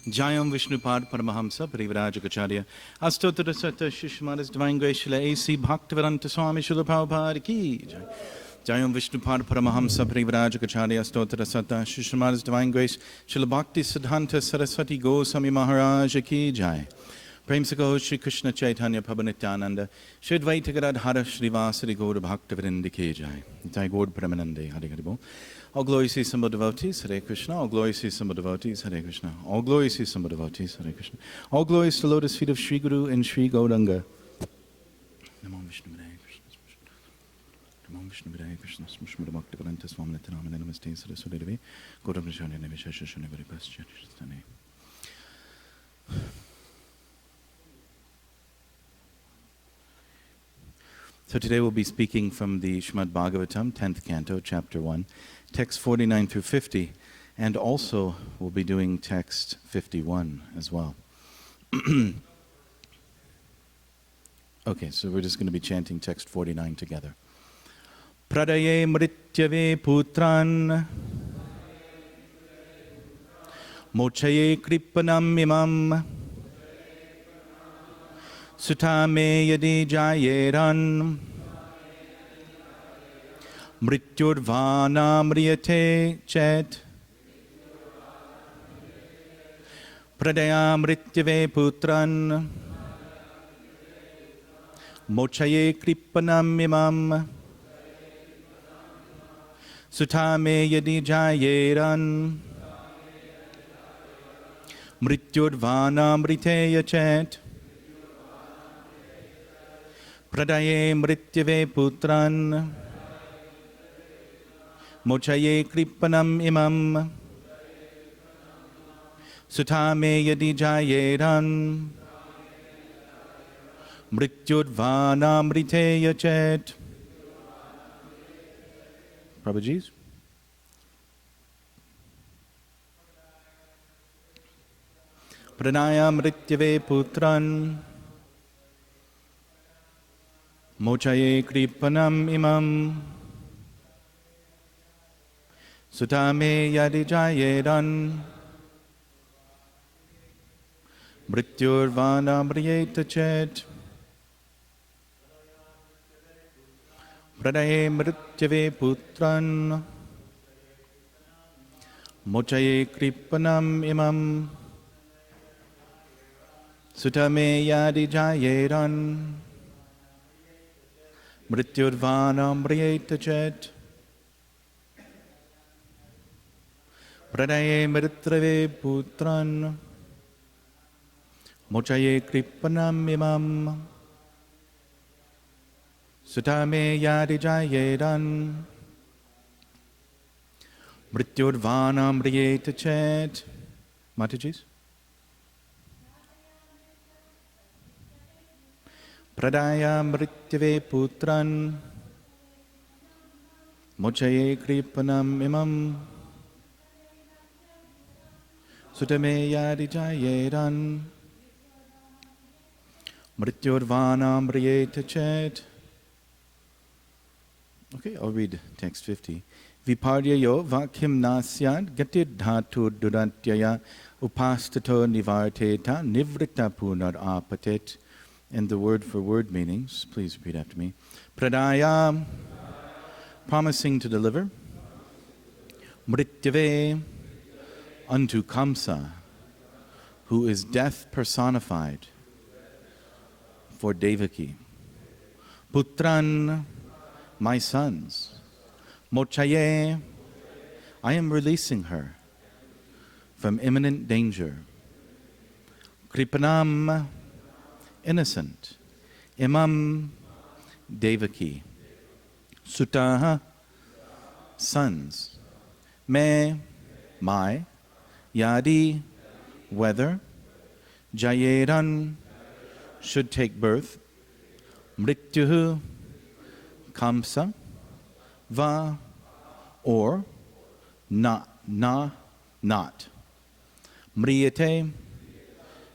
Jayam Vishnupad Paramahamsa Parivrajagacharya Astottara Sata Shishmaras Divine Grace Shila A.C. Bhaktivedanta Swami Srila Prabhupada Ki Jai. Jayam Vishnupad Paramahamsa Parivrajagacharya Astottara Sata Shishmaras Divine Grace Srila Bhakti Siddhanta Saraswati Goswami Maharaj Ki Jai. Prem Sako Shri Krishna Chaitanya Prabhu Nityananda Shri Advaita Gadadhara Srivasari Gaura Bhaktivedanta Ki Jai. Jai Gaur Premanande Hari Hari Bol. All glory to some devotees, Hare Krishna. All glory to some devotees, Hare Krishna. All glory to some devotees, Hare Krishna. All glories to the lotus feet of Sri Guru and Sri Gauranga. Namo Vishnu Hare Krishna. Namo Vishnu Hare Krishna. Smashmada Bhakti Vedanta Swami Nityananda Namaste Saraswati Devi. Gaura Prashani Nivishesha Shani Varipasya. So today we'll be speaking from the Srimad Bhagavatam, 10th canto, chapter 1, text 49 through 50, and also we'll be doing text 51 as well. Okay, so we're just going to be chanting text 49 together. Pradaye mrityave putran mochaye kripanam imam Sutame yadi jayeran mrityurvana mriyate chet pradaya mrityave putran mochaye kripanam imam Sutame yadi jayeran mrityurvana mriteya chet Pradaye mrityave putran mochaye kripanam imam sutame yadi jayeran mrityudvana mriteya chet. Prabhuji's. Pranaya mrityave putran mochaye kripanam imam sutame yadi jayeran mrityurvana mriyeta chet pradaye mrityave putran mochaye kripanam imam sutame yadi jayeran Mrityurvana mriyeta chet Pradaye mritrave putran mochaye kripanam imam sutame yadi jayeran mrityurvana mriyeta chet. Mataji's. Pradaya mrityave putran mochaye kripanam imam sutame yadi jayeran mrityurvana mriyeta chet. Okay, I'll read text 50. Viparyayo vakyam nasyad gatir dhatu durantyaya upastato nivarteta nivrita punar apatet. And the word for word meanings, please repeat after me. Pradaya, promising to deliver. Mrityave, unto Kamsa, who is death personified, for Devaki. Putran, my sons. Mochaye, I am releasing her from imminent danger. Kripanam, innocent. Imam, Devaki. Sutaha, sons. Me, my. Yadi, whether. Jayeran, should take birth. Mrityuhu, Kamsa. Va, or. Not. Mriyate,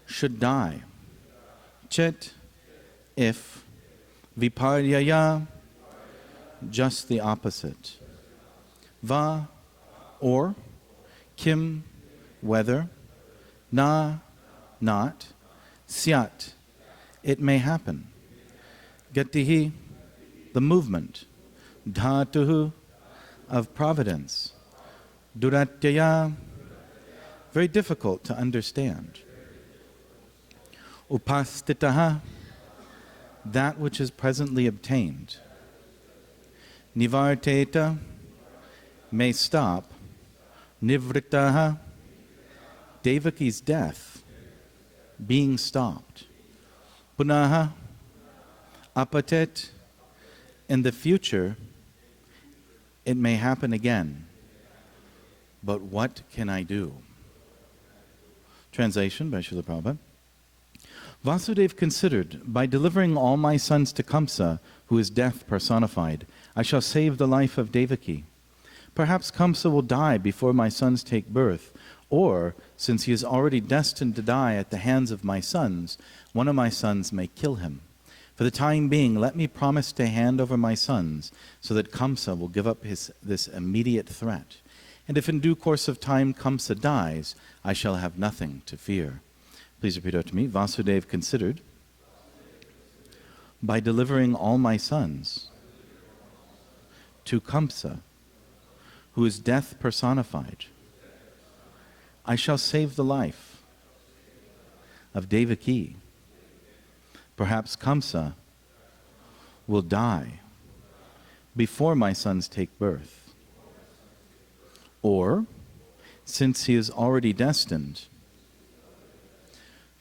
should die. Chet, if. Viparyaya, just the opposite. Va, or. Kim, whether. Na, not. Syat, it may happen. Gatihi, the movement. Dhatuhu, of providence. Duratyaya, very difficult to understand. Upastitaha, that which is presently obtained. Nivarteta, may stop. Nivrittaha, Devaki's death, being stopped. Punaha, apatet, in the future, it may happen again. But what can I do? Translation by Srila Prabhupada. Vasudeva considered, by delivering all my sons to Kamsa, who is death personified, I shall save the life of Devaki. Perhaps Kamsa will die before my sons take birth, or, since he is already destined to die at the hands of my sons, one of my sons may kill him. For the time being, let me promise to hand over my sons, so that Kamsa will give up this immediate threat. And if in due course of time Kamsa dies, I shall have nothing to fear. Please repeat after me. Vasudeva considered, by delivering all my sons to Kamsa, who is death personified, I shall save the life of Devaki. Perhaps Kamsa will die before my sons take birth. Or, since he is already destined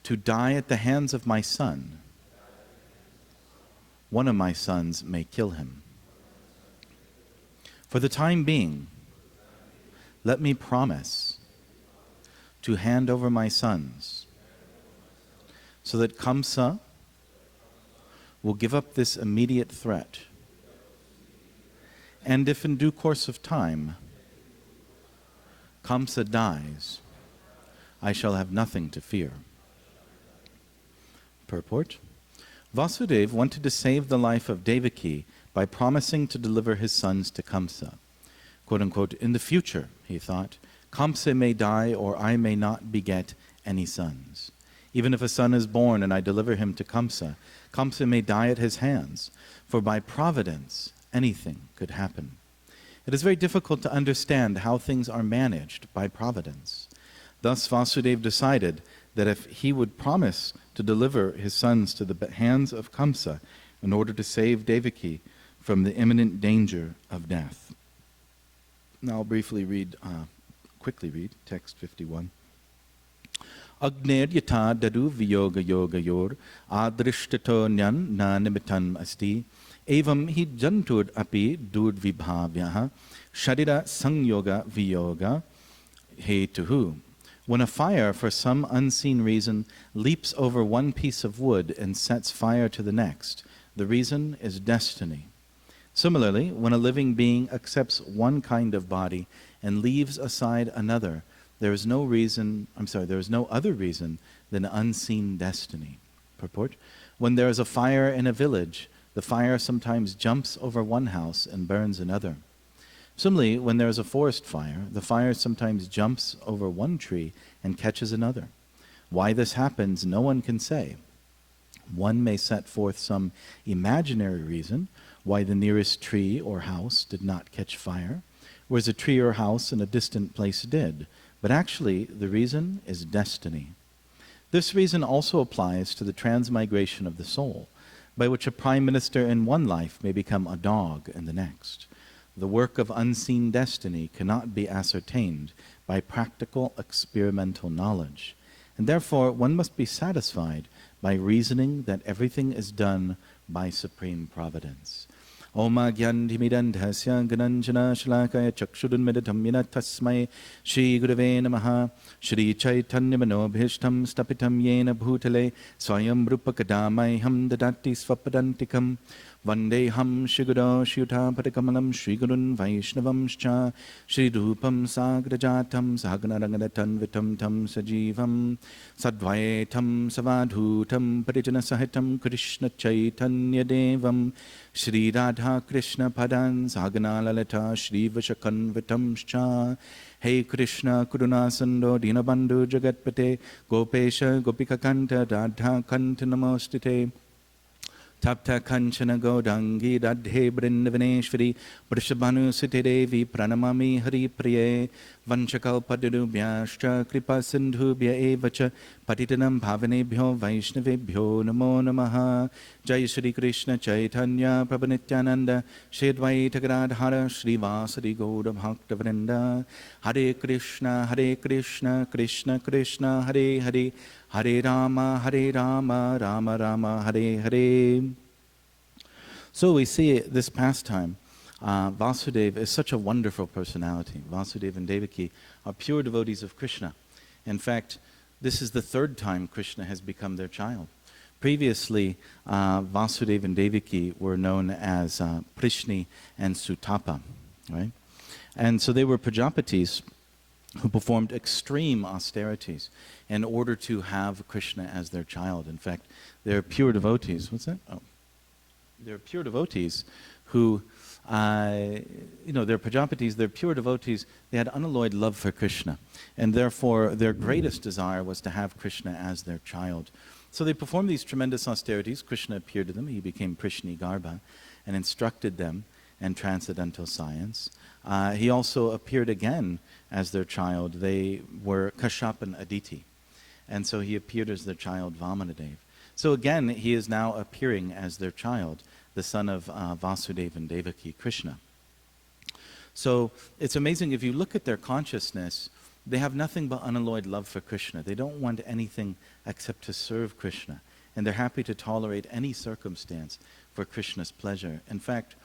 to die at the hands of my son, one of my sons may kill him. For the time being, let me promise to hand over my sons, so that Kamsa will give up this immediate threat. And if in due course of time Kamsa dies, I shall have nothing to fear. Purport. Vasudeva wanted to save the life of Devaki by promising to deliver his sons to Kamsa. Quote unquote, in the future, he thought, Kamsa may die or I may not beget any sons. Even if a son is born and I deliver him to Kamsa, Kamsa may die at his hands, for by providence anything could happen. It is very difficult to understand how things are managed by providence. Thus Vasudeva decided that if he would promise to deliver his sons to the hands of Kamsa in order to save Devaki from the imminent danger of death. Now I'll quickly read text 51. Agner yata dadu viyoga yoga yor adrishtato nyan na nimitan asti evam hi jantur api dur vibhavyaha sharira sangyoga viyoga hetuhu. When a fire, for some unseen reason, leaps over one piece of wood and sets fire to the next, the reason is destiny. Similarly, when a living being accepts one kind of body and leaves aside another, there is no other reason than unseen destiny. Purport. When there is a fire in a village, the fire sometimes jumps over one house and burns another. Similarly, when there is a forest fire, the fire sometimes jumps over one tree and catches another. Why this happens, no one can say. One may set forth some imaginary reason why the nearest tree or house did not catch fire, whereas a tree or house in a distant place did. But actually, the reason is destiny. This reason also applies to the transmigration of the soul, by which a prime minister in one life may become a dog in the next. The work of unseen destiny cannot be ascertained by practical experimental knowledge, and therefore one must be satisfied by reasoning that everything is done by supreme providence. Oma gyandhimidandhasya gananjana shalakaya chakshudunmeditam yena tasmai Shri Gurave Namaha Shri Chaitanya Manobhishtam Stapitam Yena Bhutale Swayam Rupakadamayham Dadati Swapadantikam Vandeham Shiguro Shuta Padakamalam Shrigurun Vaishnavamscha Shri Rupam Sagrajatam Saganarangatan Vitam Tam Sajivam Sadvaitam Savadhutam Parijana Sahitam Krishna Chaitanya Devam Shri Radha Krishna Padan Saganalalata Shri Vashakan Vitamscha Hey Krishna Kuruna Sando Dinabandhu Jagatpate Gopesha Gopika Kanta Radha Kanta Namostite Tapta Kanchana Gaudangi Radhe Brindavaneshwari Vrishabhanu Sute Devi Pranamami Hari Priye Vanchakalpadurubhyascha Kripa Sindhubhya Evacha Patitanam Bhavanebhyo Vaishnavebhyo Namo Namaha Jai Shri Krishna Chaitanya Prabhu Nityananda Shri Advaita Gadadhara Shri Vasari Gaura Bhakta Vrinda Hare Krishna Krishna Krishna Hare Hare Hare Rama Rama Rama Hare Hare. So we see this pastime. Vasudeva is such a wonderful personality. Vasudeva and Devaki are pure devotees of Krishna. In fact, this is the third time Krishna has become their child. Previously, Vasudeva and Devaki were known as Prishni and Sutapa, right? And so they were Prajapatis who performed extreme austerities in order to have Krishna as their child. In fact, they're pure devotees. What's that? Oh. They're pure devotees who, they're Prajapatis, they're pure devotees. They had unalloyed love for Krishna. And therefore, their greatest desire was to have Krishna as their child. So they performed these tremendous austerities. Krishna appeared to them. He became Prishni Garbha and instructed them in transcendental science. He also appeared again as their child. They were Kashyap and Aditi. And so he appeared as their child, Vamanadev. So again, he is now appearing as their child, the son of Vasudeva and Devaki, Krishna. So it's amazing, if you look at their consciousness, they have nothing but unalloyed love for Krishna. They don't want anything except to serve Krishna. And they're happy to tolerate any circumstance for Krishna's pleasure. In fact,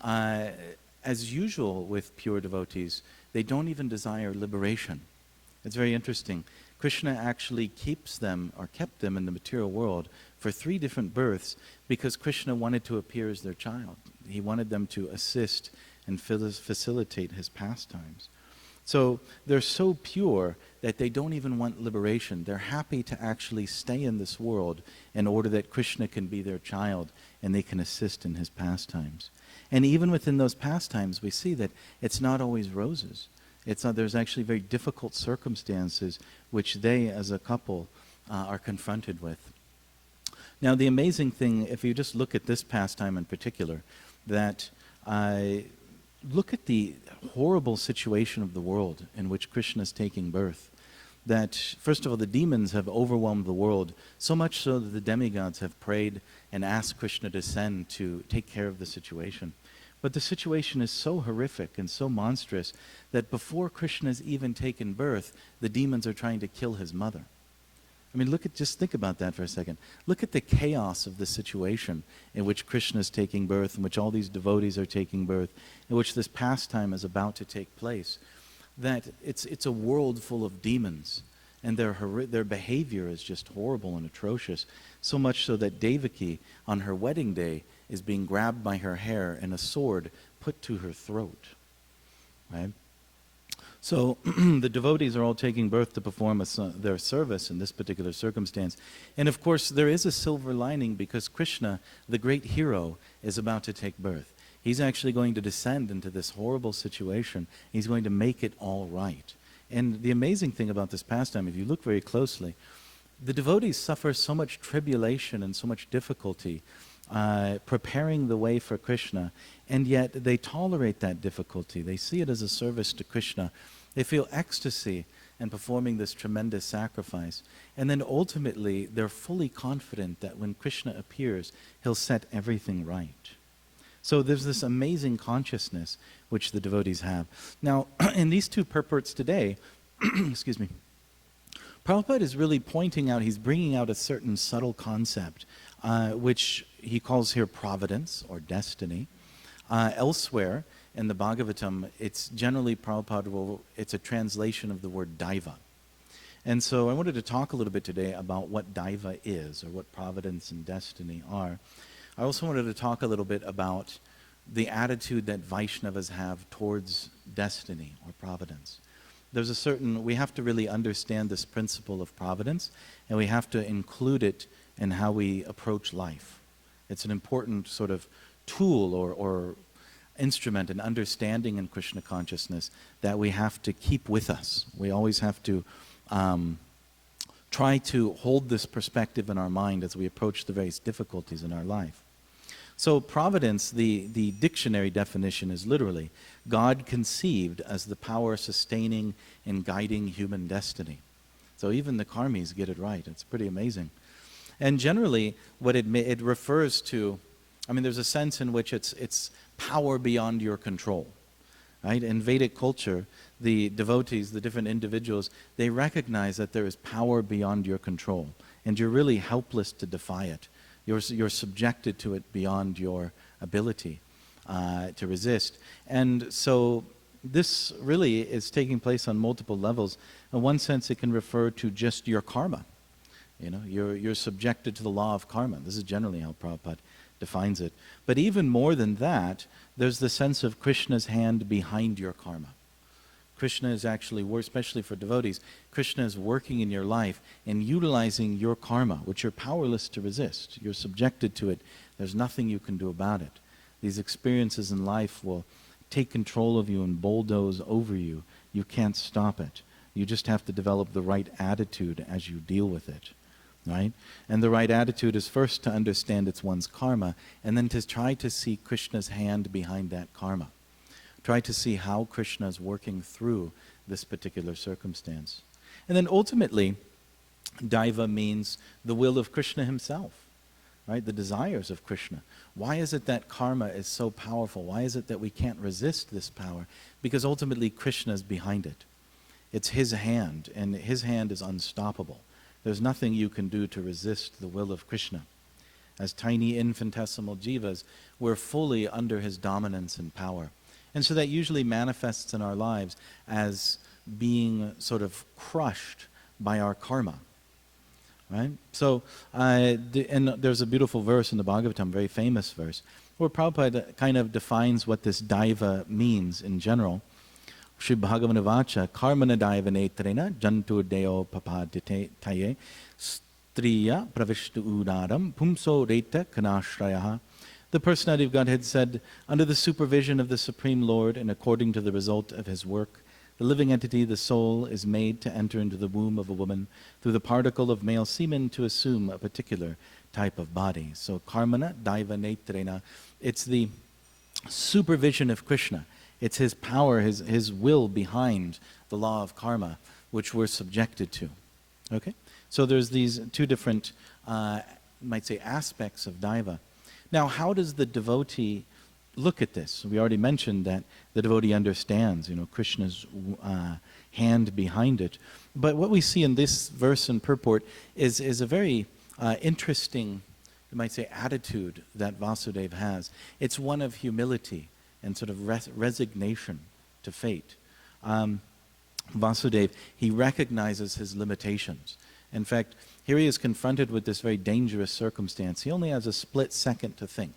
as usual with pure devotees, they don't even desire liberation. It's very interesting. Krishna actually kept them in the material world for 3 different births because Krishna wanted to appear as their child. He wanted them to assist and facilitate his pastimes. So they're so pure that they don't even want liberation. They're happy to actually stay in this world in order that Krishna can be their child and they can assist in his pastimes. And even within those pastimes, we see that it's not always roses. There's actually very difficult circumstances which they, as a couple, are confronted with. Now, the amazing thing, if you just look at this pastime in particular, that look at the horrible situation of the world in which Krishna is taking birth. That, first of all, the demons have overwhelmed the world, so much so that the demigods have prayed and asked Krishna to descend to take care of the situation. But the situation is so horrific and so monstrous that before Krishna's even taken birth, the demons are trying to kill his mother. I mean, just think about that for a second. Look at the chaos of the situation in which Krishna is taking birth, in which all these devotees are taking birth, in which this pastime is about to take place. That it's a world full of demons, and their behavior is just horrible and atrocious, so much so that Devaki, on her wedding day, is being grabbed by her hair and a sword put to her throat. Right? So the devotees are all taking birth to perform their service in this particular circumstance. And of course, there is a silver lining because Krishna, the great hero, is about to take birth. He's actually going to descend into this horrible situation. He's going to make it all right. And the amazing thing about this pastime, if you look very closely, the devotees suffer so much tribulation and so much difficulty preparing the way for Krishna, and yet they tolerate that difficulty. They see it as a service to Krishna. They feel ecstasy in performing this tremendous sacrifice. And then ultimately, they're fully confident that when Krishna appears, he'll set everything right. So there's this amazing consciousness which the devotees have. Now, in these 2 purports today, excuse me, Prabhupada is really pointing out, he's bringing out a certain subtle concept, which he calls here providence or destiny. Elsewhere in the Bhagavatam, it's generally, it's a translation of the word daiva. And so I wanted to talk a little bit today about what daiva is, or what providence and destiny are. I also wanted to talk a little bit about the attitude that Vaishnavas have towards destiny or providence. We have to really understand this principle of providence, and we have to include it in how we approach life. It's an important sort of tool or instrument in understanding in Krishna consciousness that we have to keep with us. We always have to try to hold this perspective in our mind as we approach the various difficulties in our life. So providence, the dictionary definition is literally God conceived as the power sustaining and guiding human destiny. So even the karmis get it right. It's pretty amazing. And generally, what it refers to, there's a sense in which it's power beyond your control. Right? In Vedic culture, the devotees, the different individuals, they recognize that there is power beyond your control, and you're really helpless to defy it. You're subjected to it beyond your ability to resist. And so this really is taking place on multiple levels. In one sense, it can refer to just your karma. You're subjected to the law of karma. This is generally how Prabhupada defines it. But even more than that, there's the sense of Krishna's hand behind your karma. Krishna is actually, especially for devotees, Krishna is working in your life and utilizing your karma, which you're powerless to resist. You're subjected to it. There's nothing you can do about it. These experiences in life will take control of you and bulldoze over you. You can't stop it. You just have to develop the right attitude as you deal with it. Right? And the right attitude is first to understand it's one's karma, and then to try to see Krishna's hand behind that karma. Try to see how Krishna is working through this particular circumstance. And then ultimately, Daiva means the will of Krishna himself, right? The desires of Krishna. Why is it that karma is so powerful? Why is it that we can't resist this power? Because ultimately Krishna is behind it. It's his hand, and his hand is unstoppable. There's nothing you can do to resist the will of Krishna. As tiny infinitesimal jivas, we're fully under his dominance and power. And so that usually manifests in our lives as being sort of crushed by our karma. Right? So, and there's a beautiful verse in the Bhagavatam, very famous verse, where Prabhupada kind of defines what this daiva means in general. Shri Bhagavana Vacha, karmana daiva netrena, jantur deo papaditaye, striya pravishtu udaram, pumso reta kanashrayaha. The personality of Godhead said, under the supervision of the Supreme Lord and according to the result of his work, the living entity, the soul, is made to enter into the womb of a woman through the particle of male semen to assume a particular type of body. So karmana daiva netrena, it's the supervision of Krishna. It's his power, his will behind the law of karma, which we're subjected to. Okay? So there's these two different, might say, aspects of daiva. Now, how does the devotee look at this? We already mentioned that the devotee understands, Krishna's hand behind it. But what we see in this verse and purport is a very interesting, you might say, attitude that Vasudeva has. It's one of humility and sort of resignation to fate. Vasudeva, he recognizes his limitations. In fact, here he is confronted with this very dangerous circumstance. He only has a split second to think.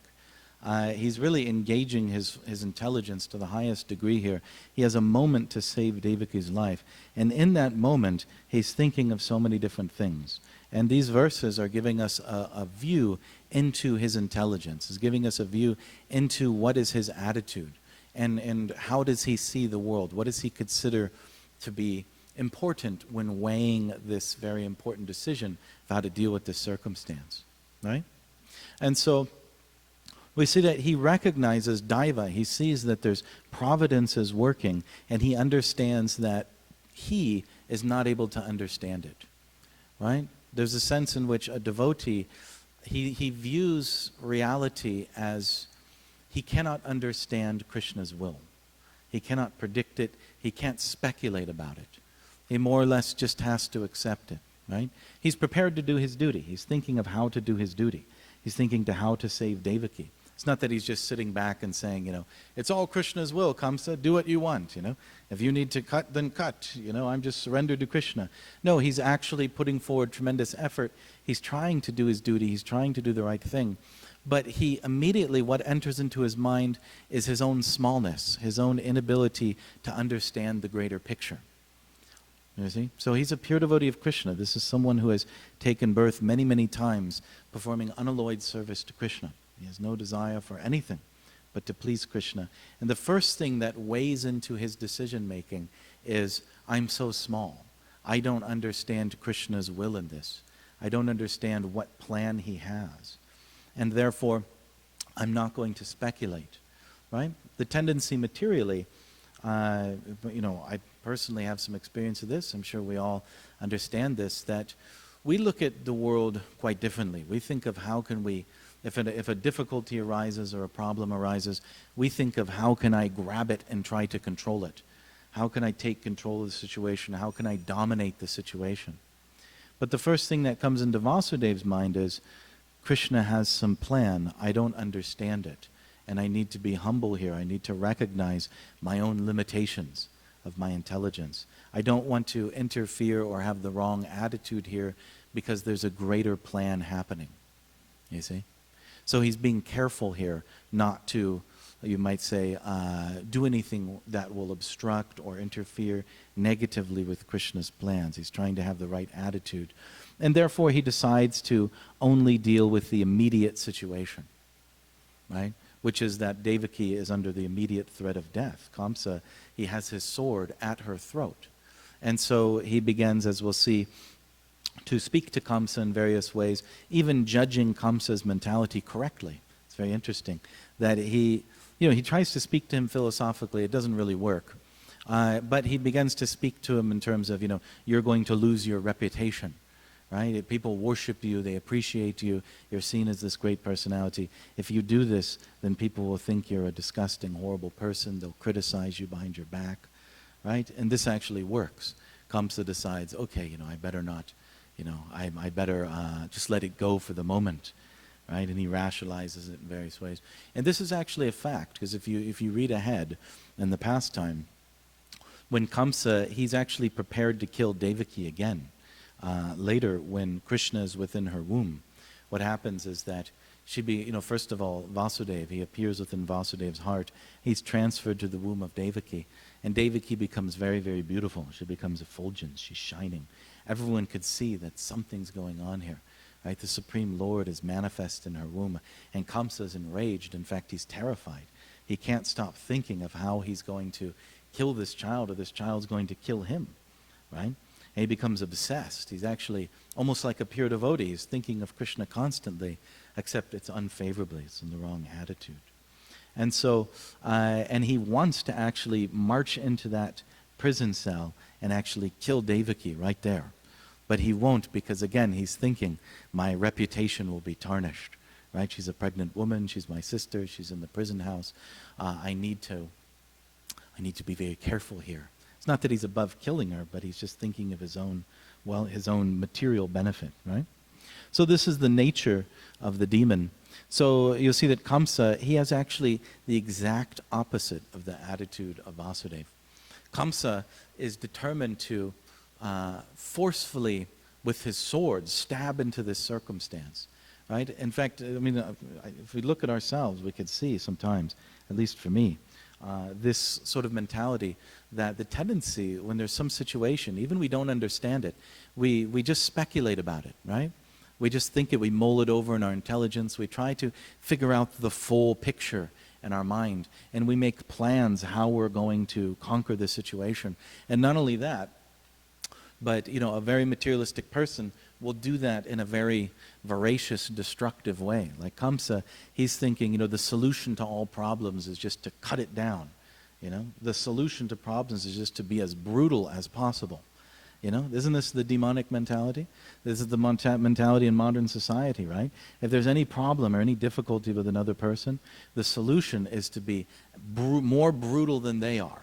He's really engaging his intelligence to the highest degree here. He has a moment to save Devaki's life. And in that moment, he's thinking of so many different things. And these verses are giving us a view into his intelligence. It's giving us a view into what is his attitude. And how does he see the world? What does he consider to be important when weighing this very important decision of how to deal with this circumstance, right? And so we see that he recognizes daiva. He sees that there's providence is working, and he understands that he is not able to understand it, right? There's a sense in which a devotee, he views reality as he cannot understand Krishna's will. He cannot predict it. He can't speculate about it. He more or less just has to accept it, right? He's prepared to do his duty. He's thinking of how to do his duty. He's thinking to how to save Devaki. It's not that he's just sitting back and saying, it's all Krishna's will, Kamsa, do what you want, If you need to cut, then cut, I'm just surrendered to Krishna. No, he's actually putting forward tremendous effort. He's trying to do his duty. He's trying to do the right thing. but he immediately, what enters into his mind is his own smallness, his own inability to understand the greater picture. You see? So he's a pure devotee of Krishna. This is someone who has taken birth many, many times, performing unalloyed service to Krishna. He has no desire for anything but to please Krishna. And the first thing that weighs into his decision-making is, I'm so small. I don't understand Krishna's will in this. I don't understand what plan he has. And therefore, I'm not going to speculate, right? The tendency materially, I personally have some experience of this. I'm sure we all understand this, that we look at the world quite differently. We think of how can we, if a difficulty arises or a problem arises, we think of how can I grab it and try to control it? How can I take control of the situation? How can I dominate the situation? But the first thing that comes into Vasudev's mind is, Krishna has some plan, I don't understand it, and I need to be humble here. I need to recognize my own limitations of my intelligence. I don't want to interfere or have the wrong attitude here because there's a greater plan happening, you see? So he's being careful here not to, you might say, do anything that will obstruct or interfere negatively with Krishna's plans. He's trying to have the right attitude. And therefore he decides to only deal with the immediate situation, right? Which is that Devaki is under the immediate threat of death. Kamsa, he has his sword at her throat. And so he begins, as we'll see, to speak to Kamsa in various ways, even judging Kamsa's mentality correctly. It's very interesting that he tries to speak to him philosophically. It doesn't really work. But he begins to speak to him in terms of, you're going to lose your reputation, right? If people worship you, they appreciate you, you're seen as this great personality. If you do this, then people will think you're a disgusting, horrible person. They'll criticize you behind your back, right? And this actually works. Kamsa decides, okay, I better not, I better just let it go for the moment, right? And he rationalizes it in various ways. And this is actually a fact, because if you read ahead in the pastime, when Kamsa, he's actually prepared to kill Devaki again. Later, when Krishna is within her womb, what happens is that first of all, Vasudeva, he appears within Vasudev's heart. He's transferred to the womb of Devaki. And Devaki becomes very, very beautiful. She becomes effulgent. She's shining. Everyone could see that something's going on here. Right? The Supreme Lord is manifest in her womb. And Kamsa is enraged. In fact, he's terrified. He can't stop thinking of how he's going to kill this child, or this child's going to kill him. Right? And he becomes obsessed. He's actually almost like a pure devotee. He's thinking of Krishna constantly, except it's unfavorably. It's in the wrong attitude. And so, and he wants to actually march into that prison cell and actually kill Devaki right there. But he won't, because again, he's thinking, my reputation will be tarnished. Right? She's a pregnant woman. She's my sister. She's in the prison house. I need to be very careful here. It's not that he's above killing her, but he's just thinking of his own material benefit, right? So this is the nature of the demon. So you'll see that Kamsa, he has actually the exact opposite of the attitude of Vasudeva. Kamsa is determined to forcefully, with his sword, stab into this circumstance, right? In fact, if we look at ourselves, we could see sometimes, at least for me, this sort of mentality that the tendency, when there's some situation, even we don't understand it, we just speculate about it, right? We just think it, we mull it over in our intelligence, we try to figure out the full picture in our mind, and we make plans how we're going to conquer the situation. And not only that, but a very materialistic person will do that in a very voracious, destructive way. Like Kamsa, he's thinking, the solution to all problems is just to cut it down. The solution to problems is just to be as brutal as possible. Isn't this the demonic mentality? This is the mentality in modern society, right? If there's any problem or any difficulty with another person, the solution is to be more brutal than they are,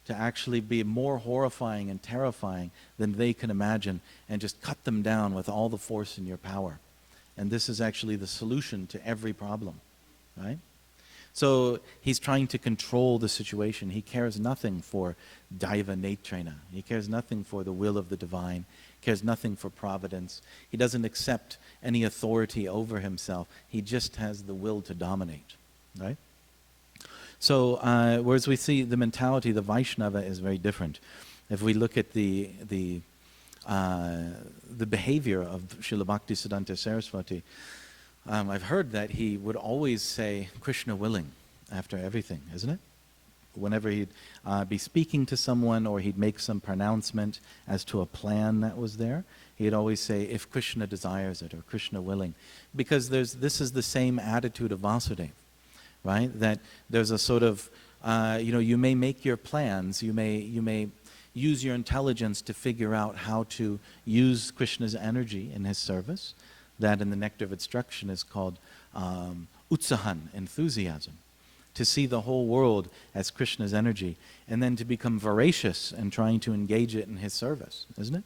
to actually be more horrifying and terrifying than they can imagine, and just cut them down with all the force in your power. And this is actually the solution to every problem, right? So he's trying to control the situation. He cares nothing for Daiva Netrena. He cares nothing for the will of the divine. He cares nothing for providence. He doesn't accept any authority over himself. He just has the will to dominate, right? So whereas we see the mentality, the Vaishnava is very different. If we look at the behavior of Srila Bhaktisiddhanta Saraswati, I've heard that he would always say, Krishna willing, after everything, isn't it? Whenever he'd be speaking to someone or he'd make some pronouncement as to a plan that was there, he'd always say, if Krishna desires it, or Krishna willing. Because this is the same attitude of Vasudeva, right? That there's a sort of, you may make your plans, you may use your intelligence to figure out how to use Krishna's energy in his service. That in the Nectar of Instruction is called utsahan, enthusiasm. To see the whole world as Krishna's energy, and then to become voracious in trying to engage it in his service, isn't it?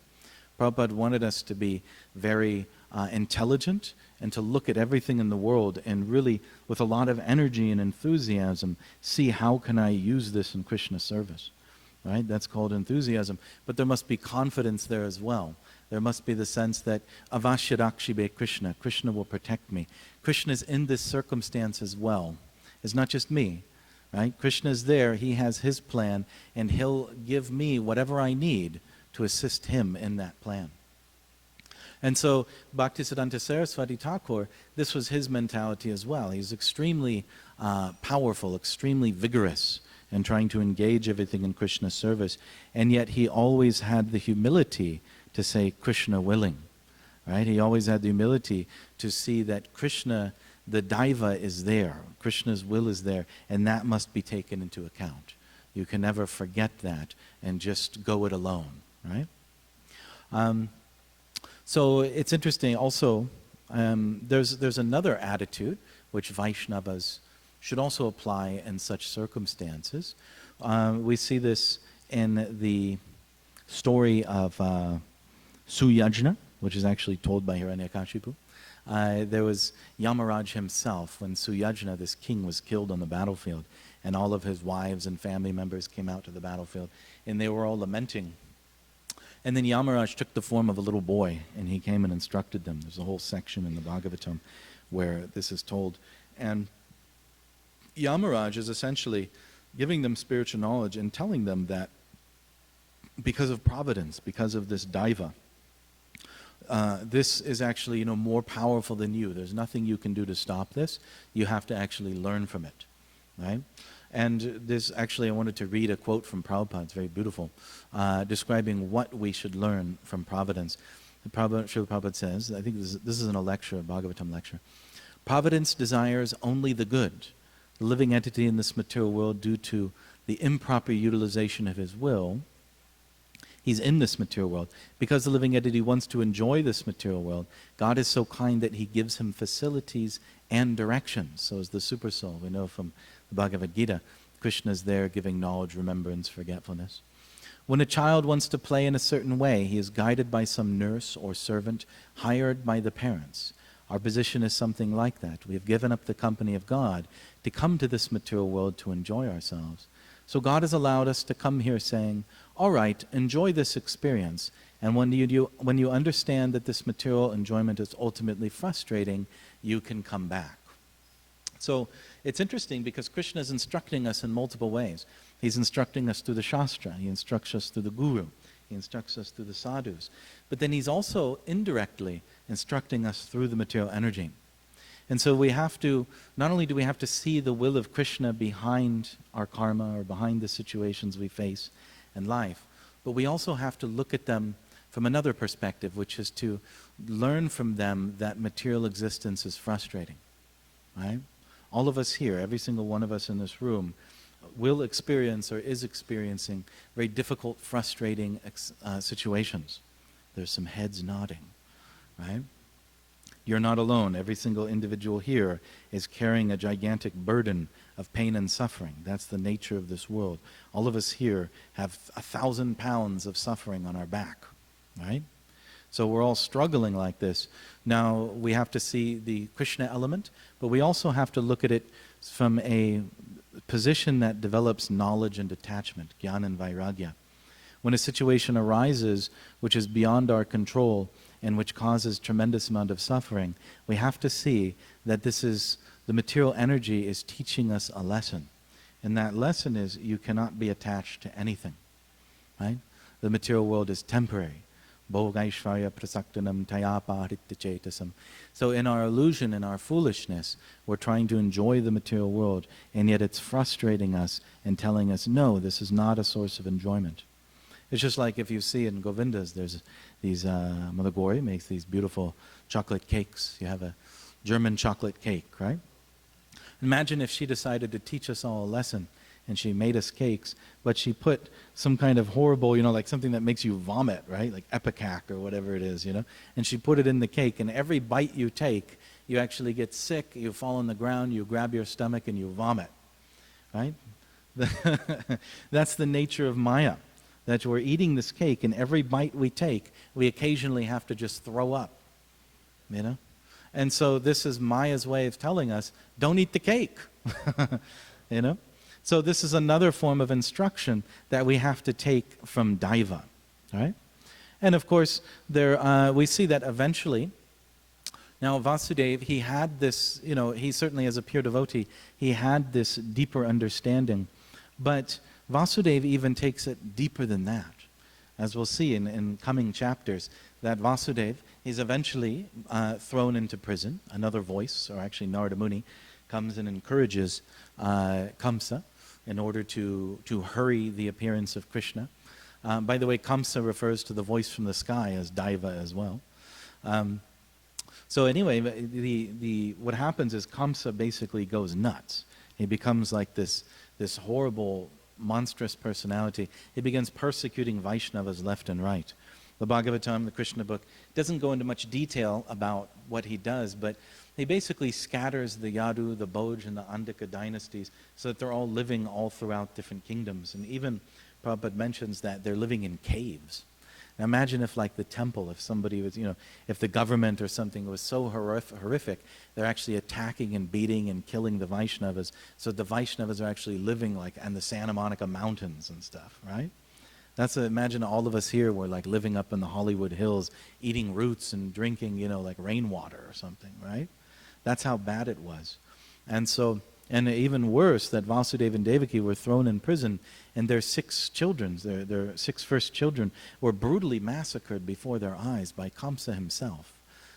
Prabhupada wanted us to be very intelligent and to look at everything in the world and really, with a lot of energy and enthusiasm, see how can I use this in Krishna's service, right? That's called enthusiasm. But there must be confidence there as well. There must be the sense that avashyarakshibe Krishna, Krishna will protect me. Krishna is in this circumstance as well. It's not just me, right? Krishna is there, he has his plan, and he'll give me whatever I need to assist him in that plan. And so Bhaktisiddhanta Saraswati Thakur, this was his mentality as well. He's extremely powerful, extremely vigorous in trying to engage everything in Krishna's service, and yet he always had the humility to say Krishna willing, right? He always had the humility to see that Krishna, the Daiva, is there. Krishna's will is there, and that must be taken into account. You can never forget that and just go it alone, right? So it's interesting also, there's another attitude which Vaishnavas should also apply in such circumstances. We see this in the story of Suyajna, which is actually told by Hiranyakashipu. There was Yamaraj himself when Suyajna, this king, was killed on the battlefield, and all of his wives and family members came out to the battlefield, and they were all lamenting. And then Yamaraj took the form of a little boy, and he came and instructed them. There's a whole section in the Bhagavatam where this is told. And Yamaraj is essentially giving them spiritual knowledge and telling them that because of providence, because of this Daiva, this is actually, more powerful than you. There's nothing you can do to stop this. You have to actually learn from it, right? And this, actually, I wanted to read a quote from Prabhupada. It's very beautiful, describing what we should learn from providence. Srila Prabhupada says, I think this is in a lecture, a Bhagavatam lecture, providence desires only the good. The living entity in this material world, due to the improper utilization of his will, he's in this material world. Because the living entity wants to enjoy this material world, God is so kind that he gives him facilities and directions. So is the super soul. We know from the Bhagavad Gita, Krishna is there giving knowledge, remembrance, forgetfulness. When a child wants to play in a certain way, he is guided by some nurse or servant hired by the parents. Our position is something like that. We have given up the company of God to come to this material world to enjoy ourselves. So God has allowed us to come here saying, all right, enjoy this experience. And when you understand that this material enjoyment is ultimately frustrating, you can come back. So it's interesting because Krishna is instructing us in multiple ways. He's instructing us through the Shastra. He instructs us through the Guru. He instructs us through the sadhus. But then he's also indirectly instructing us through the material energy. And so we have to, not only do we have to see the will of Krishna behind our karma or behind the situations we face in life, but we also have to look at them from another perspective, which is to learn from them that material existence is frustrating, right? All of us here, every single one of us in this room, will experience or is experiencing very difficult, frustrating situations. There's some heads nodding, right? You're not alone. Every single individual here is carrying a gigantic burden of pain and suffering. That's the nature of this world. All of us here have 1,000 pounds of suffering on our back, right? So we're all struggling like this. Now we have to see the Krishna element, but we also have to look at it from a position that develops knowledge and detachment, jnana and vairagya. When a situation arises which is beyond our control and which causes tremendous amount of suffering, we have to see that the material energy is teaching us a lesson. And that lesson is you cannot be attached to anything, right? The material world is temporary. Bhogaishvarya prasaktanam tayapahrityachetasam. So in our illusion, in our foolishness, we're trying to enjoy the material world, and yet it's frustrating us and telling us, no, this is not a source of enjoyment. It's just like if you see in Govinda's, there's these, Mother Gauri makes these beautiful chocolate cakes. You have a German chocolate cake, right? Imagine if she decided to teach us all a lesson, and she made us cakes, but she put some kind of horrible, like something that makes you vomit, right? Like Epicac or whatever it is, and she put it in the cake, and every bite you take, you actually get sick, you fall on the ground, you grab your stomach, and you vomit, right? That's the nature of Maya, that we're eating this cake, and every bite we take, we occasionally have to just throw up, And so this is Maya's way of telling us, don't eat the cake, So this is another form of instruction that we have to take from Daiva, right? And of course, we see that eventually, now Vasudeva, he had this, he certainly as a pure devotee, he had this deeper understanding, but Vasudeva even takes it deeper than that. As we'll see in coming chapters, that Vasudeva is eventually thrown into prison. Another voice, or actually Narada Muni, comes and encourages Kamsa in order to hurry the appearance of Krishna. By the way, Kamsa refers to the voice from the sky as Daiva as well. So anyway, what happens is Kamsa basically goes nuts. He becomes like this horrible, monstrous personality. He begins persecuting Vaishnavas left and right. The Bhagavatam, the Krishna book, doesn't go into much detail about what he does, but he basically scatters the Yadu, the Boj, and the Andhika dynasties so that they're all living all throughout different kingdoms. And even Prabhupada mentions that they're living in caves. Now imagine if like the temple, if somebody was, if the government or something was so horrific, they're actually attacking and beating and killing the Vaishnavas, so the Vaishnavas are actually living like in the Santa Monica mountains and stuff, right? Imagine all of us here were like living up in the Hollywood Hills, eating roots and drinking, like rainwater or something, right? That's how bad it was. And so, and even worse, that Vasudeva and Devaki were thrown in prison, and their 6 children, their 6 first children, were brutally massacred before their eyes by Kamsa himself,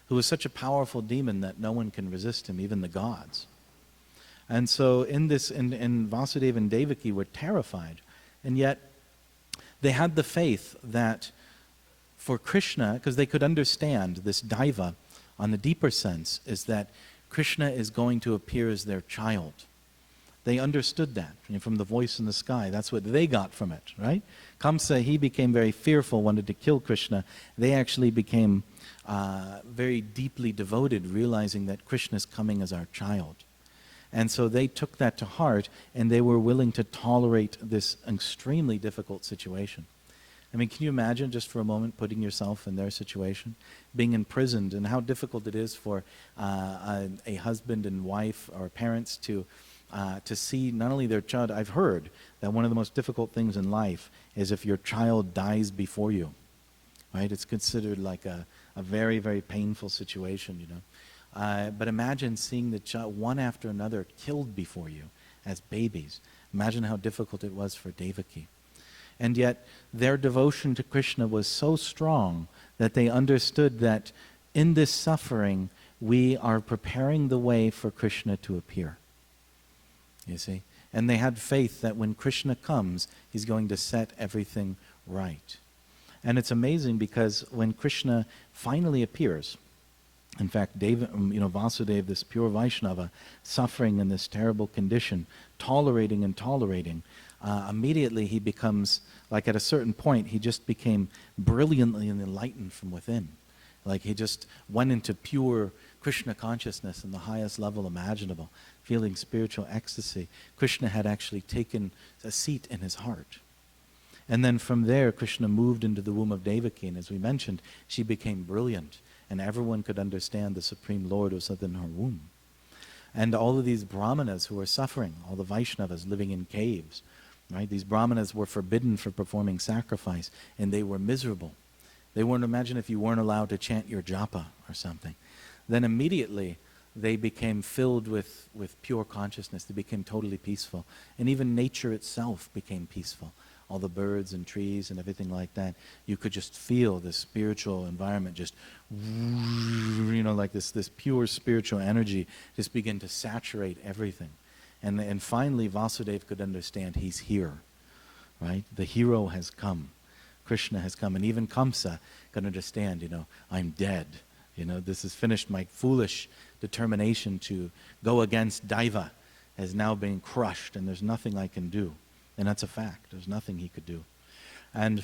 who was such a powerful demon that no one can resist him, even the gods. And so in Vasudeva and Devaki were terrified, and yet they had the faith that for Krishna, because they could understand this Daiva on the deeper sense, is that Krishna is going to appear as their child. They understood that from the voice in the sky. That's what they got from it, right? Kamsa, he became very fearful, wanted to kill Krishna. They actually became very deeply devoted, realizing that Krishna is coming as our child. And so they took that to heart, and they were willing to tolerate this extremely difficult situation. I mean, can you imagine just for a moment putting yourself in their situation, being imprisoned, and how difficult it is for a husband and wife or parents to see not only their child. I've heard that one of the most difficult things in life is if your child dies before you, right? It's considered like a very, very painful situation, But imagine seeing the child one after another killed before you as babies. Imagine how difficult it was for Devaki. And yet their devotion to Krishna was so strong that they understood that in this suffering we are preparing the way for Krishna to appear. You see? And they had faith that when Krishna comes, he's going to set everything right. And it's amazing because when Krishna finally appears, in fact, Vasudeva, this pure Vaishnava, suffering in this terrible condition, tolerating and tolerating, immediately he becomes, like at a certain point, he just became brilliantly enlightened from within. Like he just went into pure Krishna consciousness in the highest level imaginable, feeling spiritual ecstasy. Krishna had actually taken a seat in his heart. And then from there, Krishna moved into the womb of Devaki, and as we mentioned, she became brilliant, and everyone could understand the Supreme Lord was within her womb. And all of these brahmanas who were suffering, all the Vaishnavas living in caves, right? These brahmanas were forbidden for performing sacrifice, and they were miserable. They weren't, imagine if you weren't allowed to chant your japa or something. Then immediately they became filled with pure consciousness. They became totally peaceful. And even nature itself became peaceful. All the birds and trees and everything like that. You could just feel the spiritual environment just, like this pure spiritual energy just begin to saturate everything. And finally Vasudeva could understand he's here, right? The hero has come. Krishna has come. And even Kamsa could understand, I'm dead. This is finished. My foolish determination to go against Daiva has now been crushed, and there's nothing I can do. And that's a fact. There's nothing he could do. And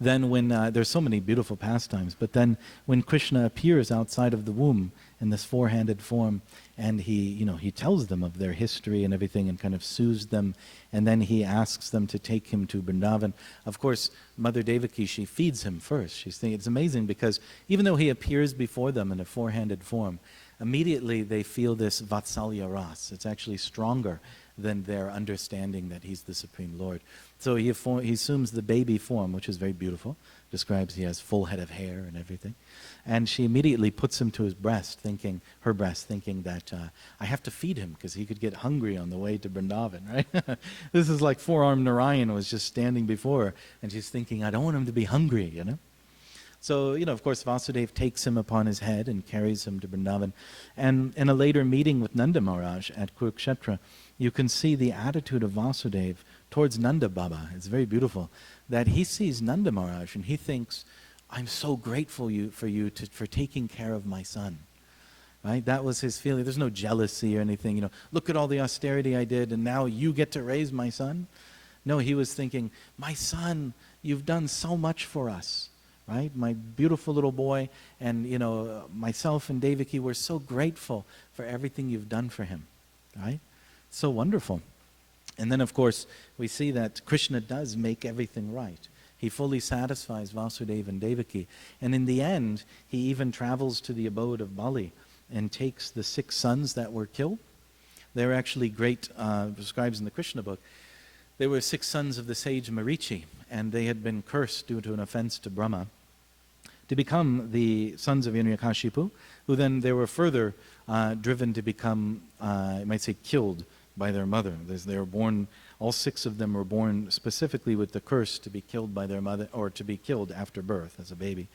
then when, there's so many beautiful pastimes, but then when Krishna appears outside of the womb in this four-handed form, and he tells them of their history and everything and kind of soothes them, and then he asks them to take him to Vrindavan. Of course, Mother Devaki, she feeds him first. She's thinking, it's amazing because even though he appears before them in a four-handed form, immediately they feel this Vatsalya Ras. It's actually stronger than their understanding that he's the Supreme Lord. So he assumes the baby form, which is very beautiful. Describes he has full head of hair and everything. And she immediately puts him to her breast, thinking that I have to feed him because he could get hungry on the way to Vrindavan, right? This is like four-armed Narayan was just standing before her, and she's thinking, I don't want him to be hungry, So, of course, Vasudeva takes him upon his head and carries him to Vrindavan. And in a later meeting with Nanda Maharaj at Kurukshetra, you can see the attitude of Vasudeva towards Nanda Baba. It's very beautiful that he sees Nanda Maharaj and he thinks, I'm so grateful for you for taking care of my son. Right? That was his feeling. There's no jealousy or anything. Look at all the austerity I did and now you get to raise my son. No, he was thinking, my son, you've done so much for us. Right? My beautiful little boy and, myself and Devaki, we're so grateful for everything you've done for him. Right? So wonderful. And then, of course, we see that Krishna does make everything right. He fully satisfies Vasudeva and Devaki. And in the end, he even travels to the abode of Bali and takes the 6 sons that were killed. They were actually great, describes in the Krishna book. They were 6 sons of the sage Marichi, and they had been cursed due to an offense to Brahma to become the sons of Hiranyakashipu, who then they were further driven to become, you might say, killed by their mother. They were born, all 6 of them were born specifically with the curse to be killed by their mother, or to be killed after birth as a baby.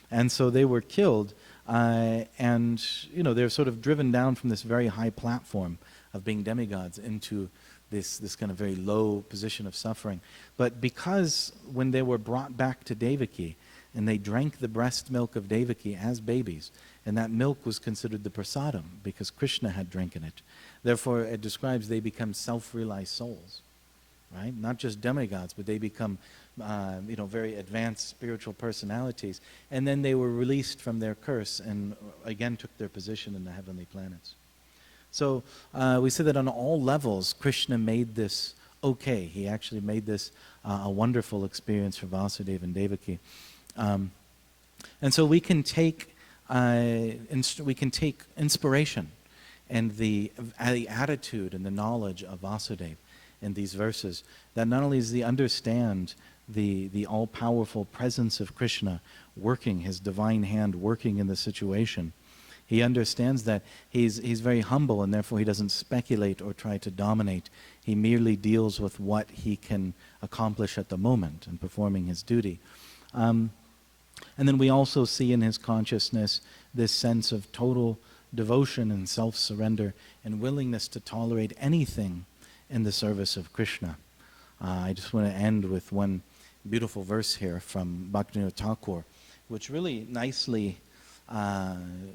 And so they were killed, and they're sort of driven down from this very high platform of being demigods into this kind of very low position of suffering. But because when they were brought back to Devaki, and they drank the breast milk of Devaki as babies, and that milk was considered the prasadam because Krishna had drinking it. Therefore, it describes they become self-realized souls, right? Not just demigods, but they become, very advanced spiritual personalities. And then they were released from their curse and again took their position in the heavenly planets. So we see that on all levels, Krishna made this okay. He actually made this a wonderful experience for Vasudeva and Devaki. And so we can take inspiration and the attitude and the knowledge of Vasudeva in these verses, that not only does he understand the all-powerful presence of Krishna working, his divine hand working in the situation, he understands that he's very humble, and therefore he doesn't speculate or try to dominate. He merely deals with what he can accomplish at the moment and performing his duty. And then we also see in his consciousness this sense of total devotion and self-surrender and willingness to tolerate anything in the service of Krishna. I just want to end with one beautiful verse here from Bhaktivinoda Thakur, which really nicely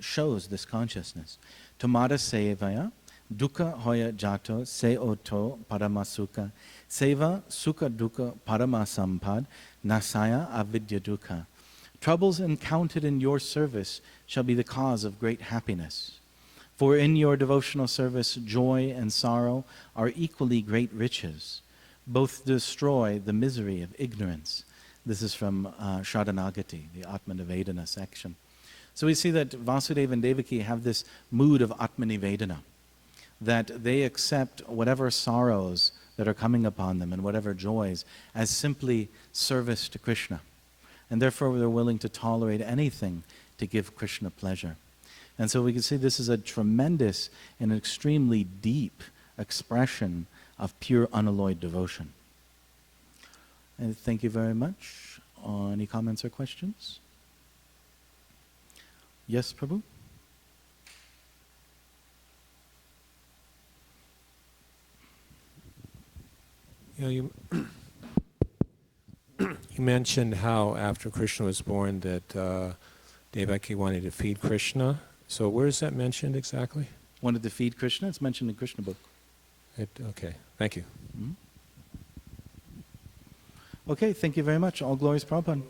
shows this consciousness. Tumara sevaya dukkha hoya jato se oto paramasuka seva sukha dukkha paramasampad nasaya avidya dukkha. Troubles encountered in your service shall be the cause of great happiness. For in your devotional service, joy and sorrow are equally great riches. Both destroy the misery of ignorance. This is from Sharanagati, the Atmanivedana section. So we see that Vasudeva and Devaki have this mood of Atmanivedana. that they accept whatever sorrows that are coming upon them and whatever joys as simply service to Krishna. And therefore they're willing to tolerate anything to give Krishna pleasure. And so we can see this is a tremendous and extremely deep expression of pure unalloyed devotion. And thank you very much. Any comments or questions? Yes, Prabhu? You mentioned how after Krishna was born that Devaki wanted to feed Krishna. So where is that mentioned exactly? Wanted to feed Krishna? It's mentioned in Krishna book. Okay, thank you. Okay, thank you very much. All glories Prabhupada.